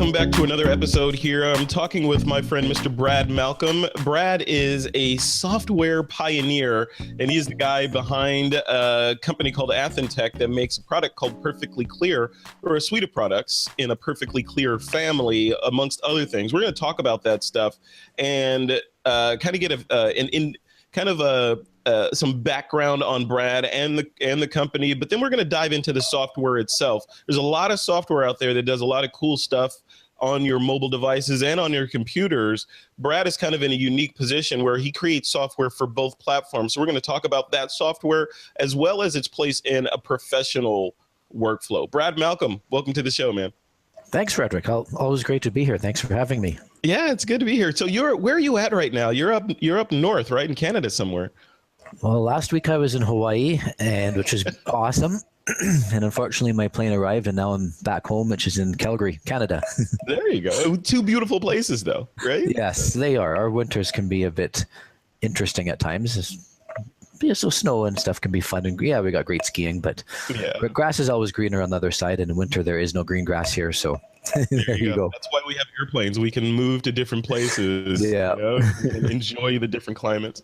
welcome back to another episode here. I'm talking with my friend, Mr. Brad Malcolm. Brad is a software pioneer, and he's the guy behind a company called Athen that makes a product called Perfectly Clear, or a suite of products in a Perfectly Clear family, amongst other things. We're going to talk about that stuff and kind of get some background on Brad and the company, but then we're going to dive into the software itself. There's a lot of software out there that does a lot of cool stuff on your mobile devices and on your computers. Brad is kind of in a unique position where he creates software for both platforms. So we're going to talk about that software as well as its place in a professional workflow. Brad Malcolm, welcome to the show, man. Thanks, Frederick. Always great to be here. Thanks for having me. Yeah, it's good to be here. So where are you at right now? You're up north, right? In Canada somewhere. Well, last week I was in Hawaii, which is awesome. And unfortunately, my plane arrived, and now I'm back home, which is in Calgary, Canada. There you go. Two beautiful places, though, right? Yes, they are. Our winters can be a bit interesting at times. So snow and stuff can be fun, and yeah, we got great skiing, but grass is always greener on the other side, and in winter there is no green grass here, so there you go. That's why we have airplanes. We can move to different places, and enjoy the different climates.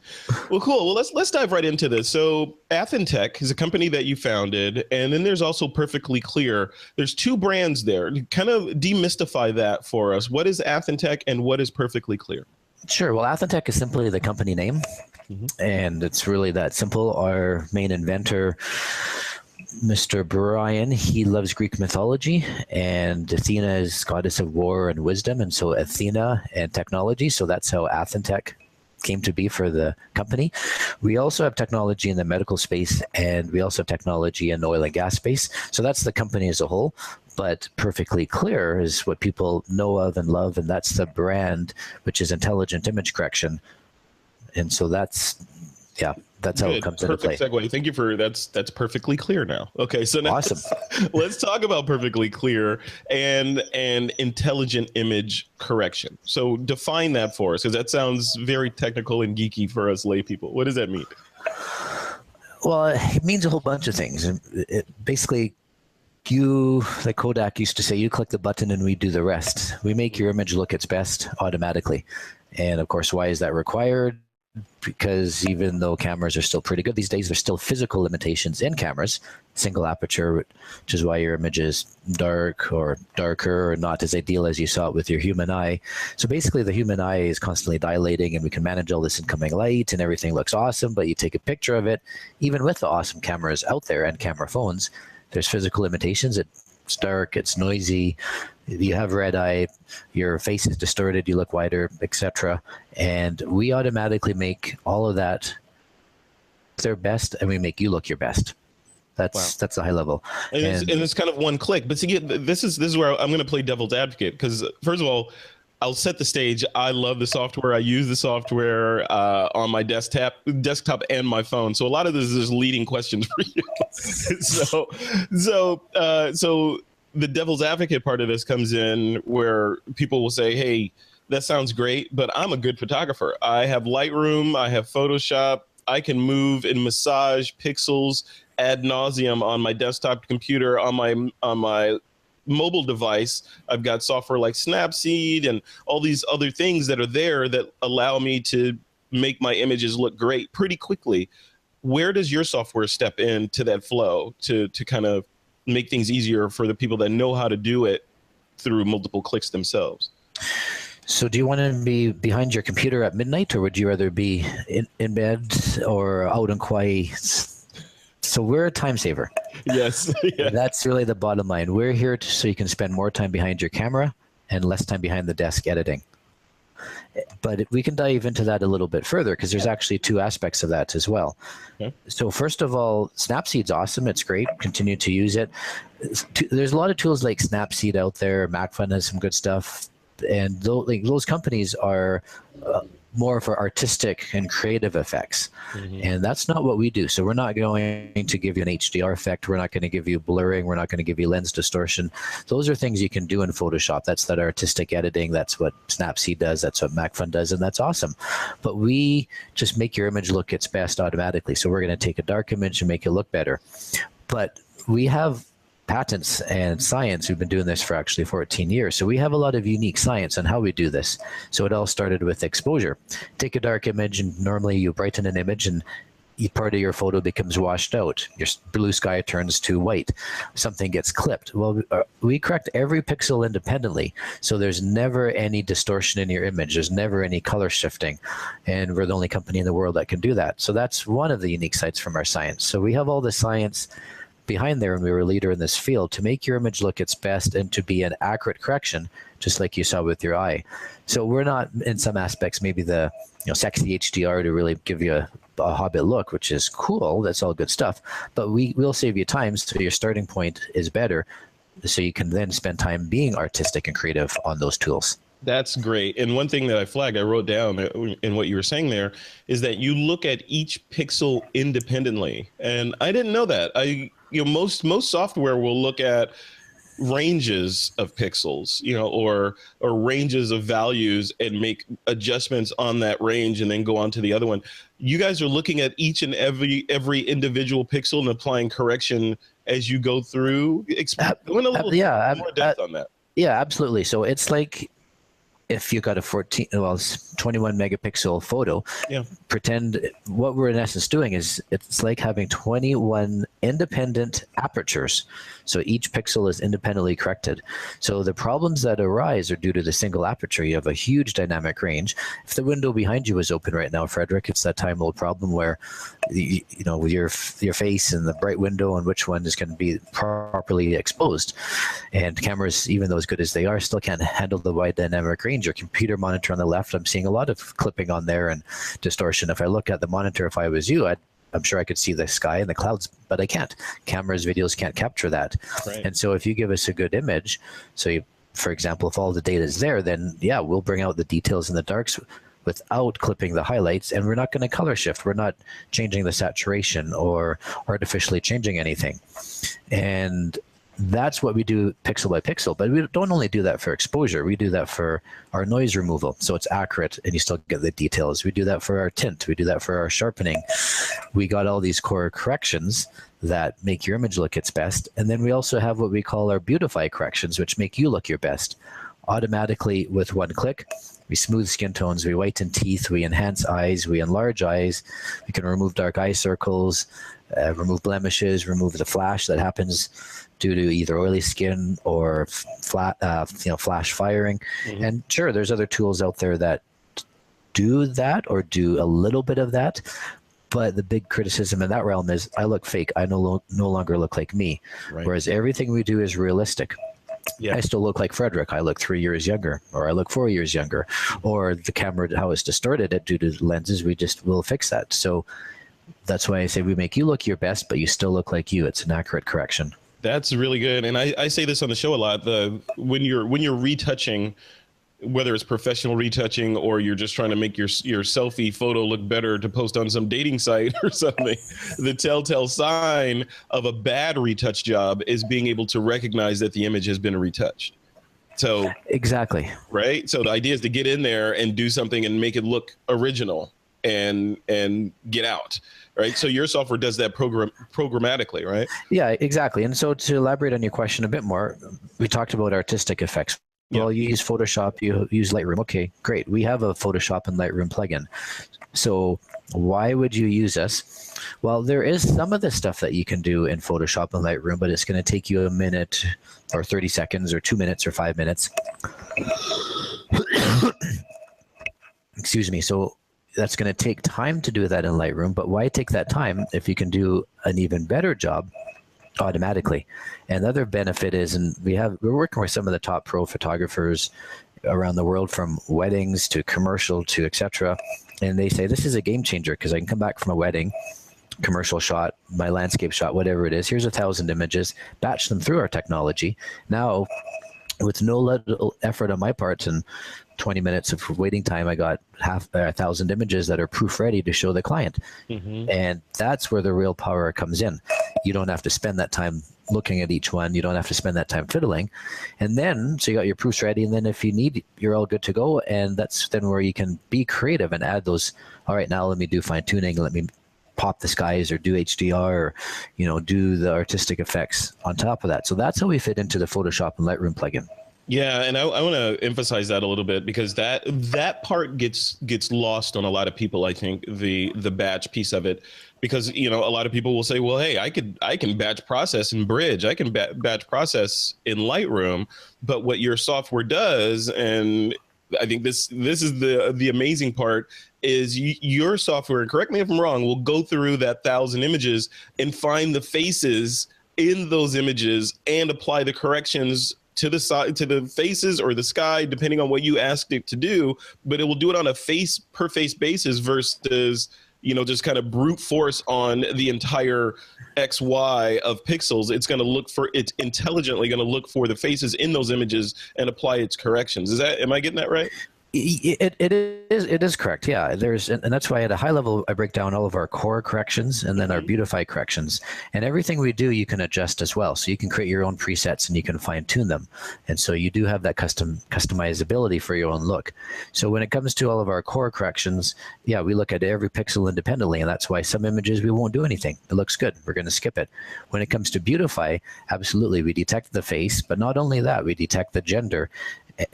Well, cool. Well, let's dive right into this. So Athen is a company that you founded, and then there's also Perfectly Clear. There's two brands there. Kind of demystify that for us. What is Athen and what is Perfectly Clear? Sure. Well, Athen is simply the company name. And it's really that simple. Our main inventor, Mr. Brian, he loves Greek mythology, and Athena is goddess of war and wisdom, and so Athena and technology. So that's how Athen came to be for the company. We also have technology in the medical space, and we also have technology in the oil and gas space. So that's the company as a whole. But Perfectly Clear is what people know of and love, and that's the brand, which is intelligent image correction. And so that's how it comes into play. Perfect segue. Thank you for that's perfectly clear now. Okay, so now awesome. Let's talk about Perfectly Clear and intelligent image correction. So define that for us, because that sounds very technical and geeky for us lay people. What does that mean? Well, it means a whole bunch of things. It basically, like Kodak used to say, you click the button and we do the rest. We make your image look its best automatically. And of course, why is that required? Because even though cameras are still pretty good these days, there's still physical limitations in cameras, single aperture, which is why your image is dark or darker or not as ideal as you saw it with your human eye. So basically the human eye is constantly dilating, and we can manage all this incoming light and everything looks awesome, but you take a picture of it, even with the awesome cameras out there and camera phones, there's physical limitations. It's dark, it's noisy, you have red eye, your face is distorted, you look wider, etc. And we automatically make all of that their best, and we make you look your best. That's a high level. And it's kind of one click. But see, this is where I'm going to play devil's advocate, because first of all, I'll set the stage. I love the software. I use the software on my desktop and my phone. So a lot of this is leading questions for you. So the devil's advocate part of this comes in where people will say, hey, that sounds great, but I'm a good photographer. I have Lightroom, I have Photoshop, I can move and massage pixels ad nauseum on my desktop computer, on my mobile device. I've got software like Snapseed and all these other things that are there that allow me to make my images look great pretty quickly. Where does your software step into that flow to kind of make things easier for the people that know how to do it through multiple clicks themselves? So do you want to be behind your computer at midnight, or would you rather be in bed or out in Kauai? So we're a time saver. Yes. Yeah. That's really the bottom line. We're here so you can spend more time behind your camera and less time behind the desk editing. But we can dive into that a little bit further, because there's actually two aspects of that as well. Okay. So first of all, Snapseed's awesome. It's great. Continue to use it. There's a lot of tools like Snapseed out there. MacFun has some good stuff. And those companies are more for artistic and creative effects. Mm-hmm. And that's not what we do. So we're not going to give you an HDR effect. We're not going to give you blurring. We're not going to give you lens distortion. Those are things you can do in Photoshop. That's that artistic editing. That's what Snapseed does. That's what MacFun does. And that's awesome. But we just make your image look its best automatically. So we're going to take a dark image and make it look better. But we have patents and science. We've been doing this for actually 14 years. So we have a lot of unique science on how we do this. So it all started with exposure. Take a dark image, and normally you brighten an image, and part of your photo becomes washed out. Your blue sky turns to white. Something gets clipped. Well, we correct every pixel independently, so there's never any distortion in your image. There's never any color shifting, and we're the only company in the world that can do that. So that's one of the unique sites from our science. So we have all the science behind there, and we were a leader in this field to make your image look its best and to be an accurate correction, just like you saw with your eye. So we're not, in some aspects, maybe the sexy HDR to really give you a Hobbit look, which is cool. That's all good stuff. But we will save you time, so your starting point is better, so you can then spend time being artistic and creative on those tools. That's great. And one thing that I wrote down in what you were saying there, is that you look at each pixel independently. And I didn't know that. Most software will look at ranges of pixels, or ranges of values and make adjustments on that range and then go on to the other one. You guys are looking at each and every individual pixel and applying correction as you go through. Go in a little more depth on that. Yeah, absolutely. So it's like if you got a 21 megapixel photo, pretend what we're in essence doing is it's like having 21 independent apertures. So each pixel is independently corrected. So the problems that arise are due to the single aperture. You have a huge dynamic range. If the window behind you is open right now, Frederick, it's that time-old problem where with your face and the bright window and which one is going to be properly exposed. And cameras, even though as good as they are, still can't handle the wide dynamic range. Your computer monitor on the left, I'm seeing a lot of clipping on there and distortion. If I look at the monitor, if I was you, I'm sure I could see the sky and the clouds, but I can't. Cameras, videos can't capture that. Right. And so if you give us a good image, for example, if all the data is there, then we'll bring out the details in the darks without clipping the highlights, and we're not going to color shift. We're not changing the saturation or artificially changing anything. And that's what we do pixel by pixel. But we don't only do that for exposure. We do that for our noise removal, so it's accurate and you still get the details. We do that for our tint. We do that for our sharpening. We got all these core corrections that make your image look its best. And then we also have what we call our beautify corrections, which make you look your best. Automatically with one click, we smooth skin tones, we whiten teeth, we enhance eyes, we enlarge eyes, we can remove dark eye circles, remove blemishes, remove the flash that happens due to either oily skin or flash firing. Mm-hmm. And sure, there's other tools out there that do that or do a little bit of that. But the big criticism in that realm is I look fake. I no longer look like me. Right. Whereas everything we do is realistic. Yeah. I still look like Frederick. I look 3 years younger, or I look 4 years younger, or the camera, how it's distorted it due to the lenses, we just will fix that. So that's why I say we make you look your best, but you still look like you. It's an accurate correction. That's really good. And I say this on the show a lot, when you're retouching, whether it's professional retouching or you're just trying to make your selfie photo look better to post on some dating site or something, the telltale sign of a bad retouch job is being able to recognize that the image has been retouched. So exactly. Right. So the idea is to get in there and do something and make it look original and get out. Right. So your software does that programmatically, right? Yeah, exactly. And so to elaborate on your question a bit more, we talked about artistic effects. Well, you use Photoshop, you use Lightroom. Okay, great. We have a Photoshop and Lightroom plugin. So why would you use us? Well, there is some of the stuff that you can do in Photoshop and Lightroom, but it's going to take you a minute or 30 seconds or 2 minutes or 5 minutes. Excuse me. So that's going to take time to do that in Lightroom, but why take that time if you can do an even better job automatically? And the other benefit is, and we're working with some of the top pro photographers around the world, from weddings to commercial to etc. And they say this is a game changer because I can come back from a wedding, commercial shot, my landscape shot, whatever it is. Here's 1,000 images, batch them through our technology. Now, with no little effort on my part and 20 minutes of waiting time, I got 1,000 images that are proof ready to show the client. Mm-hmm. And that's where the real power comes in. You don't have to spend that time looking at each one. You don't have to spend that time fiddling. And then, so you got your proofs ready. And then if you need, you're all good to go. And that's then where you can be creative and add those. All right, now let me do fine tuning. Let me pop the skies or do HDR or, do the artistic effects on top of that. So that's how we fit into the Photoshop and Lightroom plugin. Yeah, and I want to emphasize that a little bit because that part gets lost on a lot of people. I think the batch piece of it, because a lot of people will say, well, hey, I can batch process in Bridge, I can batch process in Lightroom, but what your software does, and I think this is the amazing part, is your software, and correct me if I'm wrong, will go through that 1,000 images and find the faces in those images and apply the corrections to the side, to the faces or the sky, depending on what you asked it to do. But it will do it on a face per face basis versus just kind of brute force on the entire XY of pixels. It's intelligently going to look for the faces in those images and apply its corrections. Am I getting that right? It is correct. Yeah, and that's why at a high level I break down all of our core corrections and then our beautify corrections, and everything we do you can adjust as well. So you can create your own presets and you can fine tune them, and so you do have that customizability for your own look. So when it comes to all of our core corrections, yeah, we look at every pixel independently, and that's why some images we won't do anything. It looks good, we're going to skip it. When it comes to beautify, absolutely, we detect the face, but not only that, we detect the gender.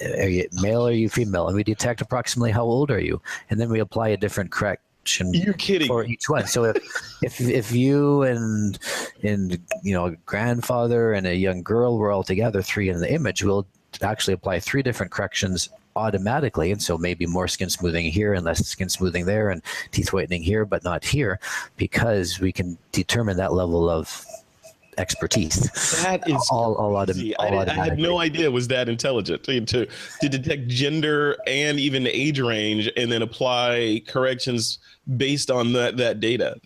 Are you male or are you female? And we detect approximately how old are you, and then we apply a different correction. You're kidding. For each one. So if you and a grandfather and a young girl were all together, 3 in the image, we'll actually apply 3 different corrections automatically. And so maybe more skin smoothing here and less skin smoothing there, and teeth whitening here but not here, because we can determine that level of expertise. That is all I had no idea it was that intelligent to detect gender and even age range and then apply corrections based on that data.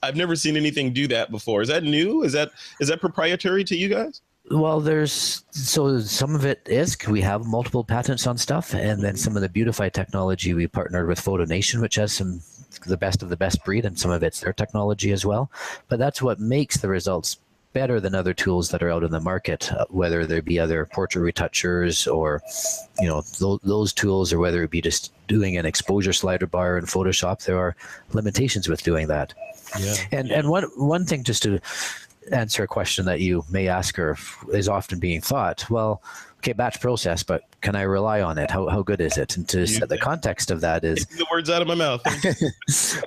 I've never seen anything do that before. Is that new? Is that proprietary to you guys? Well, so some of it is, we have multiple patents on stuff, and then some of the beautify technology we partnered with PhotoNation, which has the best of the best breed, and some of it's their technology as well. But that's what makes the results better than other tools that are out in the market, whether there be other portrait retouchers or those tools, or whether it be just doing an exposure slider bar in Photoshop. There are limitations with doing that. Yeah. And one thing, just to answer a question that you may ask or is often being thought, well, okay, batch process, but can I rely on it? How good is it? And to set the context of that is the words out of my mouth.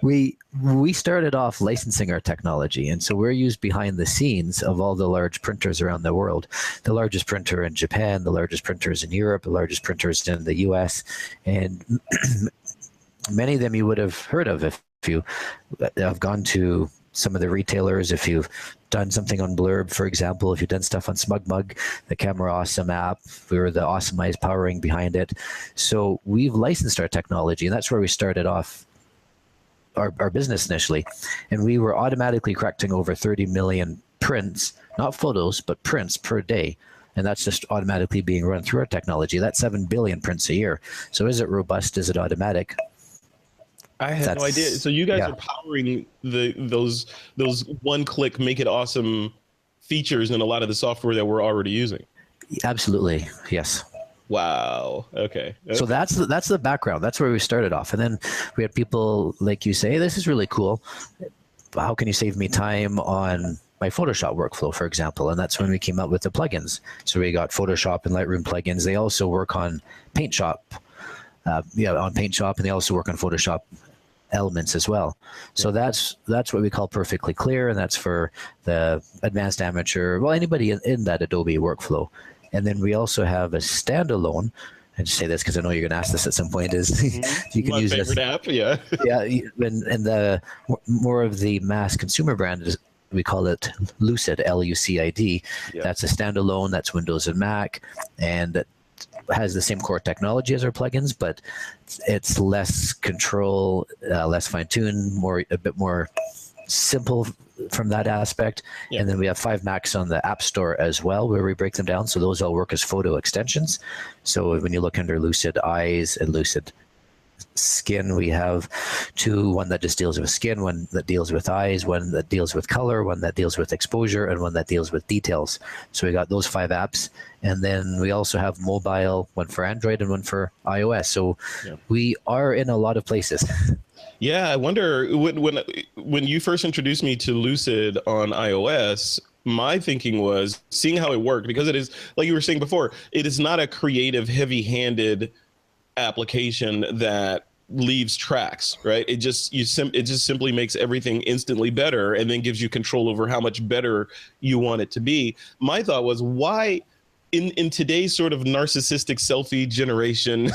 we started off licensing our technology, and so we're used behind the scenes of all the large printers around the world. The largest printer in Japan, the largest printers in Europe, the largest printers in the US, and many of them you would have heard of if you have gone to some of the retailers, if you've done something on Blurb, for example, if you've done stuff on SmugMug, the Camera Awesome app, we were the Awesomized powering behind it. So we've licensed our technology, and that's where we started off our business initially. And we were automatically correcting over 30 million prints, not photos, but prints per day. And that's just automatically being run through our technology. That's 7 billion prints a year. So is it robust? Is it automatic? I had no idea. So you guys are powering those one-click make it awesome features in a lot of the software that we're already using. Absolutely, yes. Wow. Okay. So that's the background. That's where we started off, and then we had people like you say, "This is really cool. How can you save me time on my Photoshop workflow, for example?" And that's when we came up with the plugins. So we got Photoshop and Lightroom plugins. They also work on PaintShop. On PaintShop, and they also work on Photoshop elements as well. So that's what we call perfectly clear, and that's for the advanced amateur, well, anybody in that Adobe workflow. And then we also have a standalone, and say this because I know you're going to ask this at some point, is you can use this app, yeah. And the more of the mass consumer brand is, we call it Lucid, Lucid. That's a standalone, that's Windows and Mac, and it has the same core technology as our plugins, but it's less control, less fine-tuned, a bit more simple from that aspect. Yeah. And then we have 5 Macs on the App Store as well, where we break them down. So those all work as photo extensions. So when you look under Lucid Eyes and Lucid Skin, we have 2, one that just deals with skin, one that deals with eyes, one that deals with color, one that deals with exposure, and one that deals with details. So we got those 5 apps, and then we also have mobile, one for Android and one for iOS. So we are in a lot of places. Yeah, I wonder when you first introduced me to Lucid on iOS, my thinking was seeing how it worked because it is like you were saying before, it is not a creative, heavy-handed application that leaves tracks, right? It just simply makes everything instantly better and then gives you control over how much better you want it to be. My thought was why in today's sort of narcissistic selfie generation,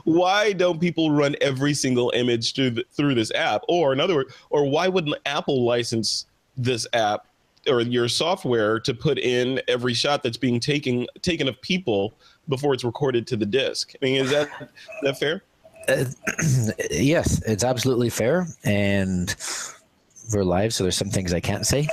why don't people run every single image through this app? Or in other words, or why wouldn't Apple license this app or your software to put in every shot that's being taken of people before it's recorded to the disk? I mean, is that fair? Yes, it's absolutely fair, and we're live, so there's some things I can't say,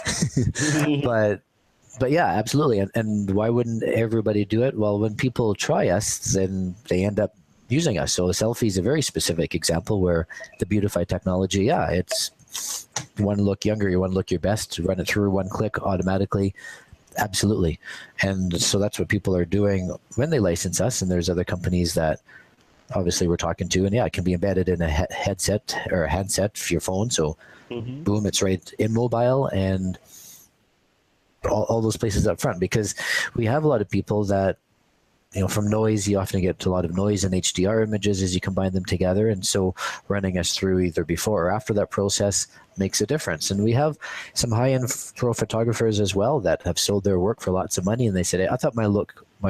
but yeah, absolutely. And why wouldn't everybody do it? Well, when people try us, then they end up using us. So a selfie is a very specific example where the Beautify technology, yeah, it's you want to look younger, you want to look your best, run it through one click automatically. Absolutely. And so that's what people are doing when they license us. And there's other companies that obviously we're talking to, and yeah, it can be embedded in a headset or a handset for your phone. So boom, it's right in mobile and all those places up front, because we have a lot of people that, from noise, you often get a lot of noise in HDR images as you combine them together. And so running us through either before or after that process makes a difference. And we have some high-end pro photographers as well that have sold their work for lots of money. And they said, I thought my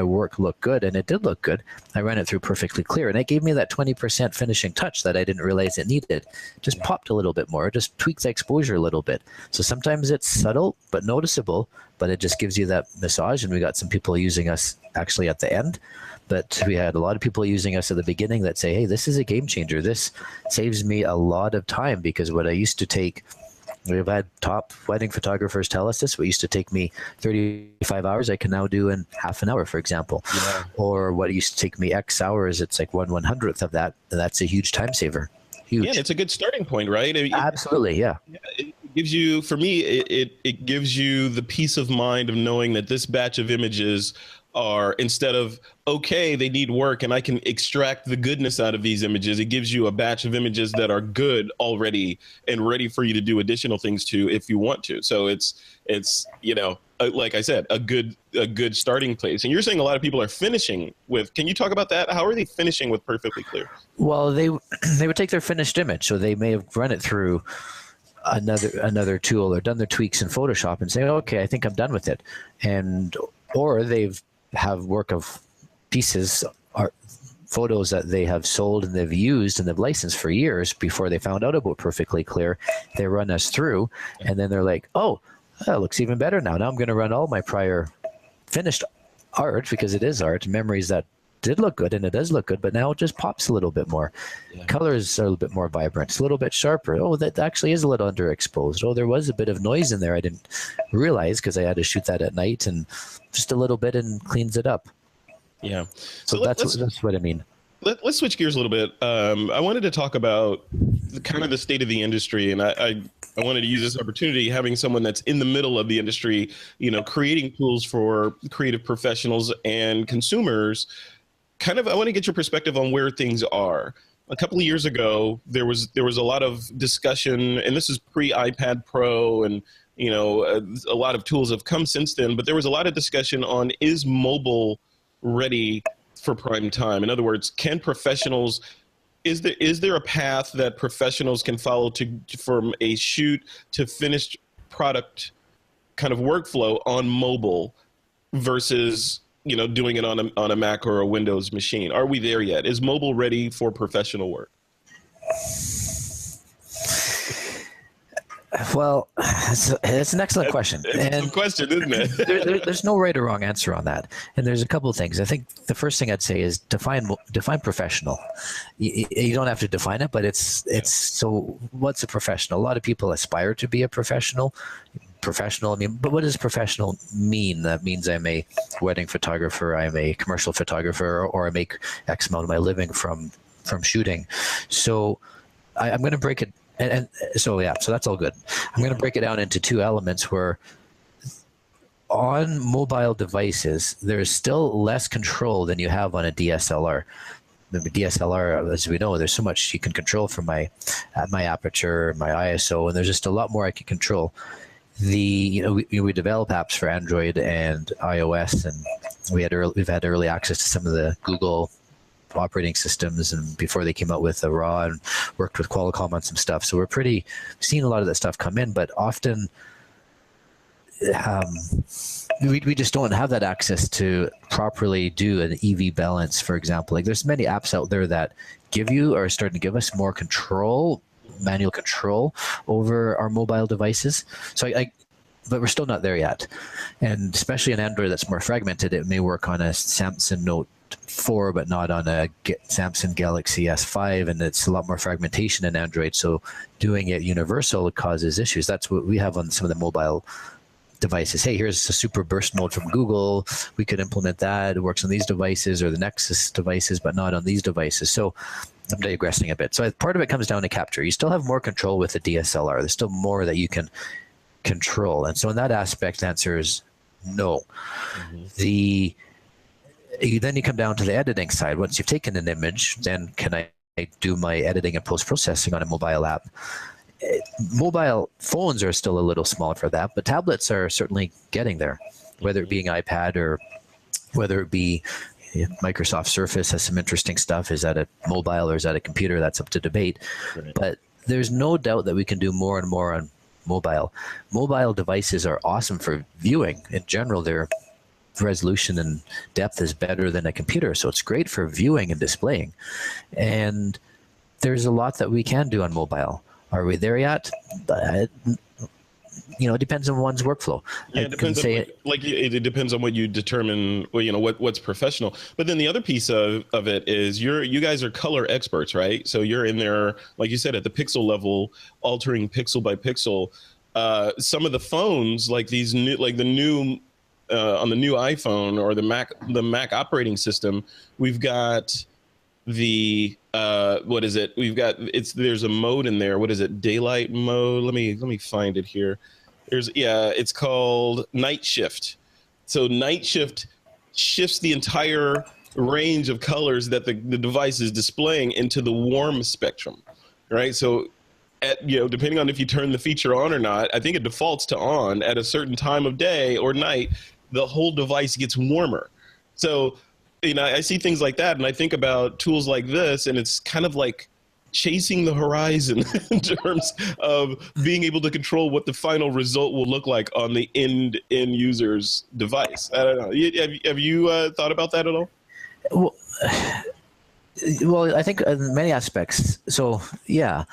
work looked good, and it did look good. I ran it through perfectly clear, and it gave me that 20% finishing touch that I didn't realize it needed. Just popped a little bit more, just tweaked the exposure a little bit. So sometimes it's subtle but noticeable, but it just gives you that massage. And we got some people using us actually at the end, but we had a lot of people using us at the beginning that say, hey, this is a game changer. This saves me a lot of time, because what I used to take, we've had top wedding photographers tell us this, what used to take me 35 hours, I can now do in half an hour, for example. Yeah. Or what used to take me X hours, it's like 1/100th of that. And that's a huge time saver. Huge. Yeah, it's a good starting point, right? Absolutely, yeah. It gives you, for me, it gives you the peace of mind of knowing that this batch of images are, instead of, okay, they need work and I can extract the goodness out of these images, it gives you a batch of images that are good already and ready for you to do additional things to if you want to. So it's like I said, a good starting place. And you're saying a lot of people are finishing with, can you talk about that? How are they finishing with perfectly clear? Well, they would take their finished image, so they may have run it through another tool or done their tweaks in Photoshop and say, okay, I think I'm done with it. Or they've have work of pieces, art, photos that they have sold and they've used and they've licensed for years before they found out about perfectly clear. They run us through, and then they're like, oh, that looks even better now. Now I'm going to run all my prior finished art, because it is art, memories that did look good, and it does look good, but now it just pops a little bit more. Yeah. Colors are a little bit more vibrant. It's a little bit sharper. Oh, that actually is a little underexposed. Oh, there was a bit of noise in there I didn't realize because I had to shoot that at night, and just a little bit and cleans it up. Yeah. So that's what I mean. Let's switch gears a little bit. I wanted to talk about the state of the industry, and I wanted to use this opportunity, having someone that's in the middle of the industry, creating tools for creative professionals and consumers. I want to get your perspective on where things are. A couple of years ago, there was a lot of discussion, and this is pre-iPad Pro, and a lot of tools have come since then, but there was a lot of discussion on, is mobile ready for prime time? In other words, can professionals, is there a path that professionals can follow from a shoot to finished product kind of workflow on mobile versus doing it on a Mac or a Windows machine? Are we there yet? Is mobile ready for professional work? Well, it's an excellent question. It's a good question, isn't it? There's no right or wrong answer on that. And there's a couple of things. I think the first thing I'd say is define professional. You don't have to define it, but so what's a professional? A lot of people aspire to be a professional. Professional, but what does professional mean? That means I'm a wedding photographer, I'm a commercial photographer, or I make X amount of my living from shooting. So I'm going to break it. And so that's all good. I'm going to break it down into two elements where on mobile devices, there's still less control than you have on a DSLR. the DSLR, as we know, there's so much you can control from my aperture, my ISO, and there's just a lot more I can control. We develop apps for Android and iOS, and we've had early access to some of the Google operating systems, and before they came out with the RAW, and worked with Qualcomm on some stuff. So we're seeing a lot of that stuff come in, but often we just don't have that access to properly do an EV balance, for example. Like there's many apps out there that are starting to give us more control, manual control over our mobile devices. So but we're still not there yet. And especially in Android that's more fragmented, it may work on a Samsung Note 4, but not on a Samsung Galaxy S5, and it's a lot more fragmentation in Android. So doing it universal causes issues. That's what we have on some of the mobile devices. Hey, here's a super burst mode from Google. We could implement that. It works on these devices or the Nexus devices, but not on these devices. So I'm digressing a bit. So part of it comes down to capture. You still have more control with the DSLR. There's still more that you can control. And so in that aspect, the answer is no. Mm-hmm. Then you come down to the editing side. Once you've taken an image, then can I do my editing and post-processing on a mobile app? Mobile phones are still a little small for that, but tablets are certainly getting there, whether it be an iPad or whether it be Microsoft Surface has some interesting stuff. Is that a mobile or is that a computer? That's up to debate. Right. But there's no doubt that we can do more and more on mobile. Mobile devices are awesome for viewing. In general, their resolution and depth is better than a computer, so it's great for viewing and displaying. And there's a lot that we can do on mobile. Are we there yet? It depends on one's workflow. Yeah, it depends on it depends on what you determine. What's professional. But then the other piece of it is you guys are color experts, right? So you're in there, like you said, at the pixel level, altering pixel by pixel. Some of the phones, like these new, like the new on the new iPhone or the Mac operating system, we've got the what is it? There's a mode in there. What is it? Daylight mode. Let me find it here. It's called night shift. So night shift shifts the entire range of colors that the device is displaying into the warm spectrum, right? So depending on if you turn the feature on or not, I think it defaults to on at a certain time of day or night, the whole device gets warmer. So I see things like that, and I think about tools like this, and it's kind of like chasing the horizon in terms of being able to control what the final result will look like on the end user's device. I don't know. Have you thought about that at all? Well, I think in many aspects. So, yeah,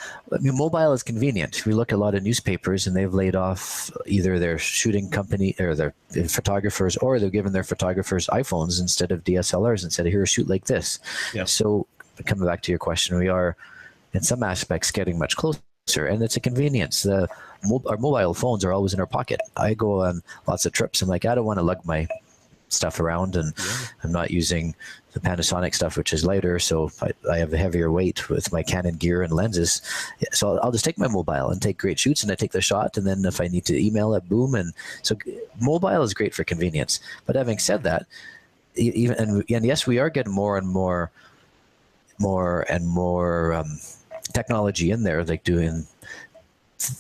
mobile is convenient. We look at a lot of newspapers, and they've laid off either their shooting company or their photographers, or they've given their photographers iPhones instead of DSLRs and said, here, shoot like this. Yeah. So, coming back to your question, we are, in some aspects, getting much closer, and it's a convenience. Our mobile phones are always in our pocket. I go on lots of trips. I'm like, I don't want to lug my stuff around, and I'm not using the Panasonic stuff, which is lighter, so I have a heavier weight with my Canon gear and lenses. So I'll just take my mobile and take great shoots, and I take the shot, and then if I need to email it, boom. And so mobile is great for convenience. But having said that, and yes, we are getting more and more technology in there, like doing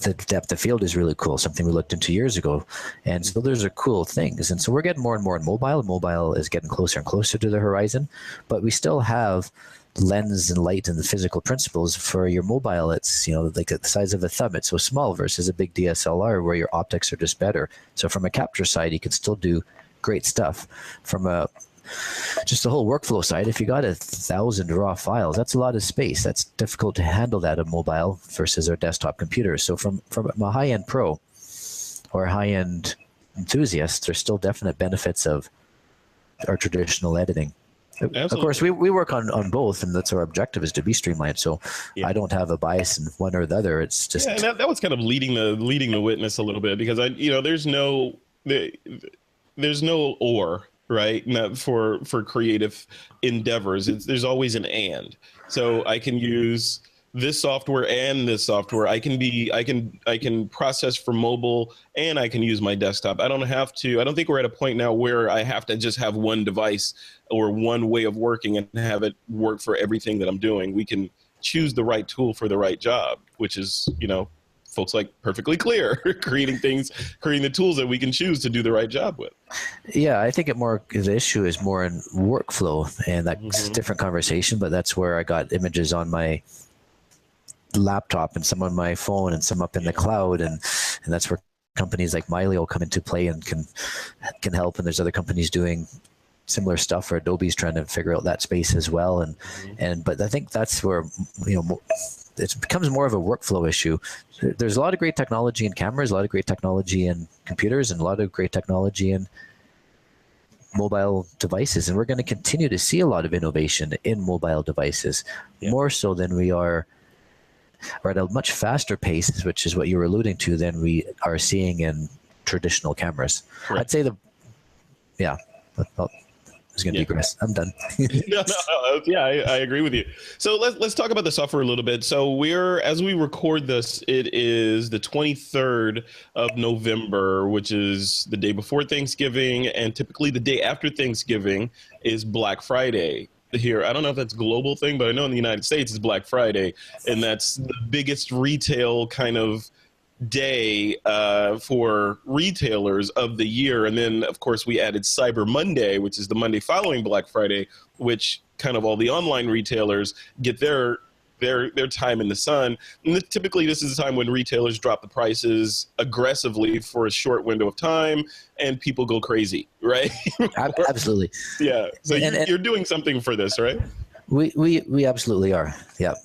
the depth of field is really cool, something we looked into years ago. And so those are cool things. And so we're getting more and more in mobile. Mobile is getting closer and closer to the horizon, but we still have lens and light and the physical principles. For your mobile, it's like the size of a thumb. It's so small versus a big DSLR where your optics are just better. So from a capture side, you can still do great stuff. From just the whole workflow side, if you got 1,000 raw files, that's a lot of space. That's difficult to handle that on mobile versus our desktop computers. So from a high-end pro or a high-end enthusiast, there's still definite benefits of our traditional editing. Absolutely. Of course, we work on both, and that's our objective, is to be streamlined. So I don't have a bias in one or the other. It's just and that was kind of leading the witness a little bit, because there's no or. Right? Not for creative endeavors. There's always an and. So I can use this software and this software. I can process for mobile and I can use my desktop. I don't think we're at a point now where I have to just have one device or one way of working and have it work for everything that I'm doing. We can choose the right tool for the right job, which is, folks like Perfectly Clear, creating the tools that we can choose to do the right job with. Yeah, I think the issue is more in workflow, and that's a different conversation, but that's where I got images on my laptop and some on my phone and some up in the cloud, and that's where companies like Miley come into play and can help, and there's other companies doing similar stuff, or Adobe's trying to figure out that space as well, but I think that's where it becomes more of a workflow issue. There's a lot of great technology in cameras, a lot of great technology in computers, and a lot of great technology in mobile devices, and we're going to continue to see a lot of innovation in mobile devices, more so than we are, or at a much faster pace, which is what you were alluding to, than we are seeing in traditional cameras. Right. I'd say I was going to digress. I'm done. No. Yeah, I agree with you. So let's talk about the software a little bit. So as we record this, it is the 23rd of November, which is the day before Thanksgiving, and typically the day after Thanksgiving is Black Friday. Here, I don't know if that's a global thing, but I know in the United States it's Black Friday, and that's the biggest retail kind of day for retailers of the year. And then, of course, we added Cyber Monday, which is the Monday following Black Friday, which kind of all the online retailers get their time in the sun. And typically, this is the time when retailers drop the prices aggressively for a short window of time, and people go crazy, right? Absolutely. Yeah. So you're doing something for this, right? We absolutely are. Yeah.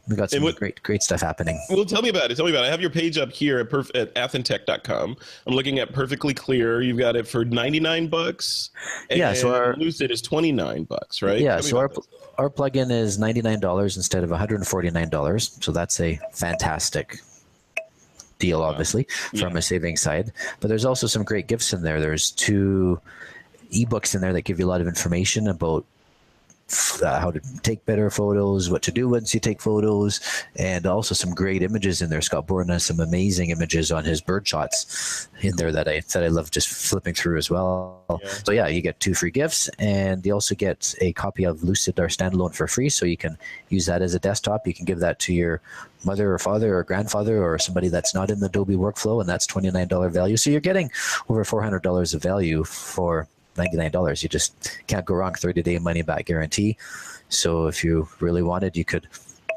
We got some great stuff happening. Well, tell me about it. I have your page up here at athentech.com. I'm looking at Perfectly Clear. You've got it for $99. Yeah, so our Lucid is $29, right? Yeah, so our plugin is $99 instead of $149. So that's a fantastic deal, obviously, from a savings side. But there's also some great gifts in there. There's 2 ebooks in there that give you a lot of information about how to take better photos, what to do once you take photos, and also some great images in there. Scott Bourne has some amazing images on his bird shots in there that I love just flipping through as well. Yeah. So yeah, you get 2 free gifts, and you also get a copy of Lucid, our standalone, for free. So you can use that as a desktop. You can give that to your mother or father or grandfather or somebody that's not in the Adobe workflow, and that's $29 value. So you're getting over $400 of value for $99. You just can't go wrong. 30-day money back guarantee. So if you really wanted, you could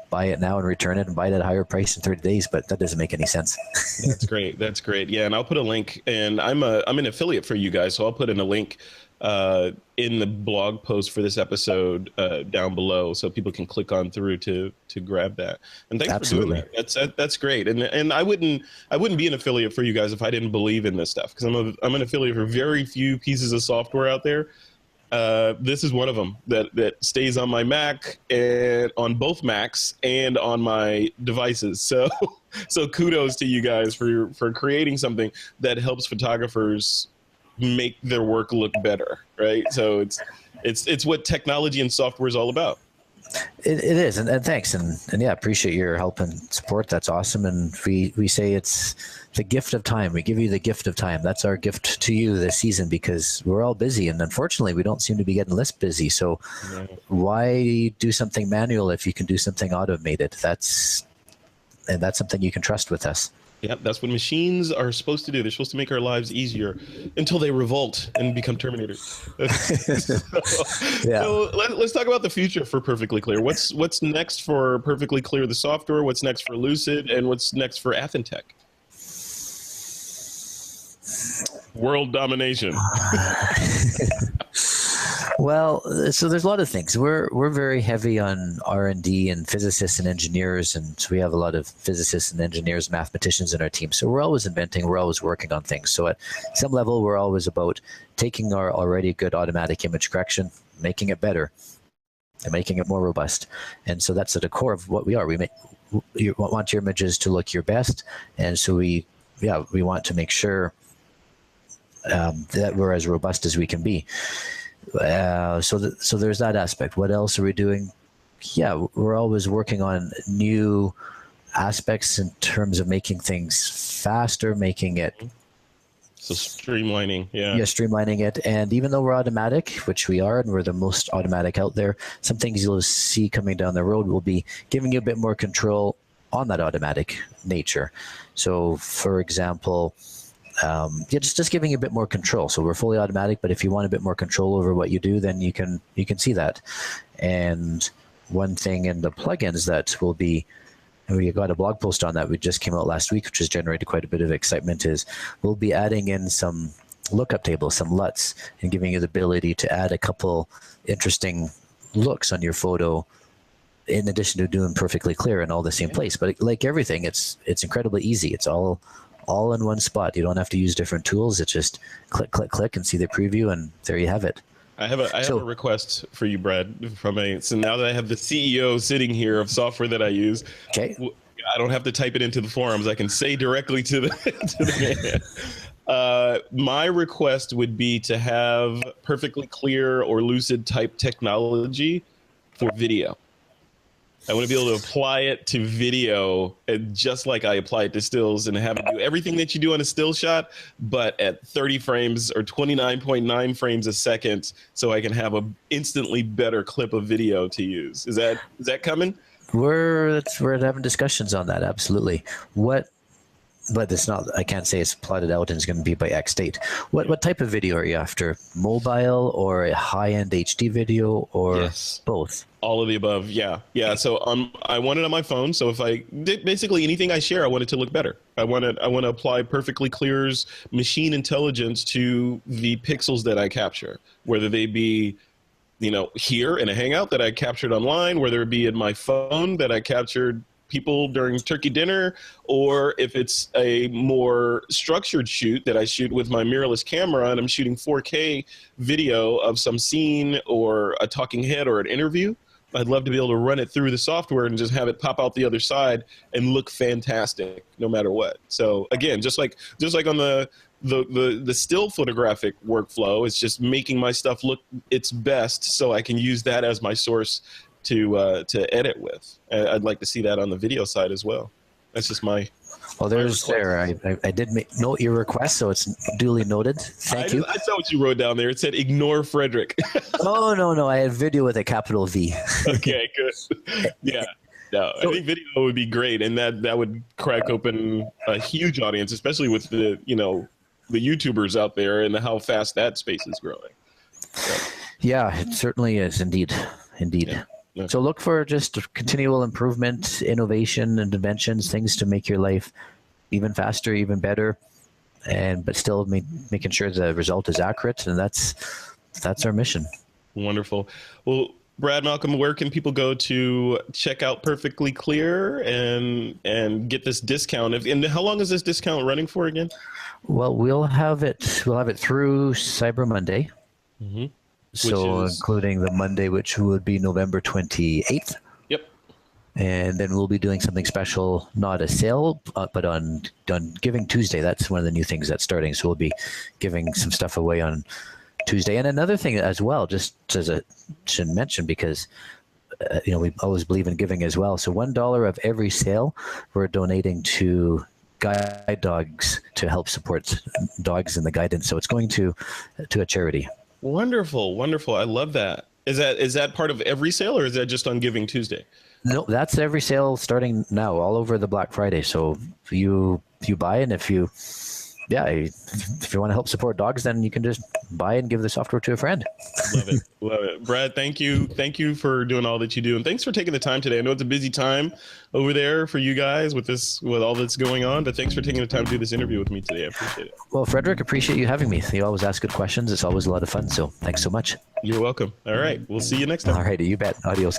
buy it now and return it and buy it at a higher price in 30 days, but that doesn't make any sense. That's great. Yeah, and I'll put a link, and I'm an affiliate for you guys, so I'll put in a link in the blog post for this episode down below, so people can click on through to grab that. And thanks Absolutely. for doing that. That's great. And I wouldn't be an affiliate for you guys if I didn't believe in this stuff, because I'm an affiliate for very few pieces of software out there. This is one of them that stays on my Mac and on both Macs and on my devices. So kudos to you guys for creating something that helps photographers make their work look better, right? So it's what technology and software is all about. It is, and thanks, and yeah, appreciate your help and support. That's awesome. And we say it's the gift of time. We give you the gift of time. That's our gift to you this season, because we're all busy, and unfortunately we don't seem to be getting less busy. So why do something manual if you can do something automated? That's something you can trust with us. Yep, that's what machines are supposed to do. They're supposed to make our lives easier until they revolt and become Terminators. So let's talk about the future for Perfectly Clear. What's next for Perfectly Clear, the software? What's next for Lucid? And what's next for Athentech? World domination. Well, so there's a lot of things. We're very heavy on R&D and physicists and engineers, and so we have a lot of physicists and engineers, mathematicians in our team. So we're always inventing, we're always working on things. So at some level, we're always about taking our already good automatic image correction, making it better, and making it more robust. And so that's at the core of what we are. You want your images to look your best, and so we want to make sure that we're as robust as we can be. So there's that aspect. What else are we doing? yeah, we're always working on new aspects in terms of making things faster, making it So streamlining, yeah. streamlining it. And even though we're automatic, which we are, and we're the most automatic out there, some things you'll see coming down the road will be giving you a bit more control on that automatic nature. So, for example, just giving you a bit more control. So we're fully automatic, but if you want a bit more control over what you do, then you can see that. And one thing in the plugins that will be, and we got a blog post on that, we just came out last week, which has generated quite a bit of excitement, is we'll be adding in some lookup tables, some LUTs, and giving you the ability to add a couple interesting looks on your photo in addition to doing perfectly clear in all the same place. But like everything, it's incredibly easy. It's all in one spot. You don't have to use different tools. It's just click, click, click, and see the preview, and there you have it. I have a request for you, Brad. So now that I have the CEO sitting here of software that I use, okay, I don't have to type it into the forums. I can say directly to the man. My request would be to have perfectly clear or lucid type technology for video. I want to be able to apply it to video, just like I apply it to stills, and have it do everything that you do on a still shot, but at 30 frames or 29.9 frames a second, so I can have a instantly better clip of video to use. Is that coming? We're having discussions on that. Absolutely. But it's not. I can't say it's plotted out and it's going to be by X date. What type of video are you after? Mobile or a high-end HD video, or both? All of the above. Yeah. So I want it on my phone. So if basically anything I share, I want it to look better. I want to apply Perfectly Clear's machine intelligence to the pixels that I capture, whether they be, here in a Hangout that I captured online, whether it be in my phone that I captured people during turkey dinner, or if it's a more structured shoot that I shoot with my mirrorless camera and I'm shooting 4K video of some scene or a talking head or an interview. I'd love to be able to run it through the software and just have it pop out the other side and look fantastic no matter what. So again, just like on the still photographic workflow, it's just making my stuff look its best so I can use that as my source to edit with. I'd like to see that on the video side as well. That's just my. Well, there's there. I did note your request, so it's duly noted. Thank you. I saw what you wrote down there. It said ignore Frederick. Oh, no. I had video with a capital V. Okay, good. Yeah. No, I think video would be great, and that would crack open a huge audience, especially with the YouTubers out there and how fast that space is growing. So. Yeah, it certainly is. Indeed. Yeah. Yeah. So look for just continual improvement, innovation, and inventions, things to make your life even faster, even better, but still making sure the result is accurate, and that's our mission. Wonderful. Well, Brad, Malcolm, where can people go to check out Perfectly Clear and get this discount? And how long is this discount running for again? Well, we'll have it through Cyber Monday. Mm-hmm. So including the Monday, which would be November 28th. Yep. And then we'll be doing something special, not a sale, but on Giving Tuesday. That's one of the new things that's starting. So we'll be giving some stuff away on Tuesday. And another thing as well, just as a should mention, because we always believe in giving as well. So $1 of every sale, we're donating to guide dogs to help support dogs in the guidance. So it's going to a charity. Wonderful. I love that. Is that part of every sale, or is that just on Giving Tuesday? No, that's every sale starting now, all over the Black Friday. So you buy, and if you want to help support dogs, then you can just buy and give the software to a friend. Love it. Brad, thank you for doing all that you do, and thanks for taking the time today. I know it's a busy time over there for you guys with all that's going on, but thanks for taking the time to do this interview with me today. I appreciate it. Well, Frederick, appreciate you having me. You always ask good questions. It's always a lot of fun. So thanks so much. You're welcome. All right, we'll see you next time. All right, you bet. Adios.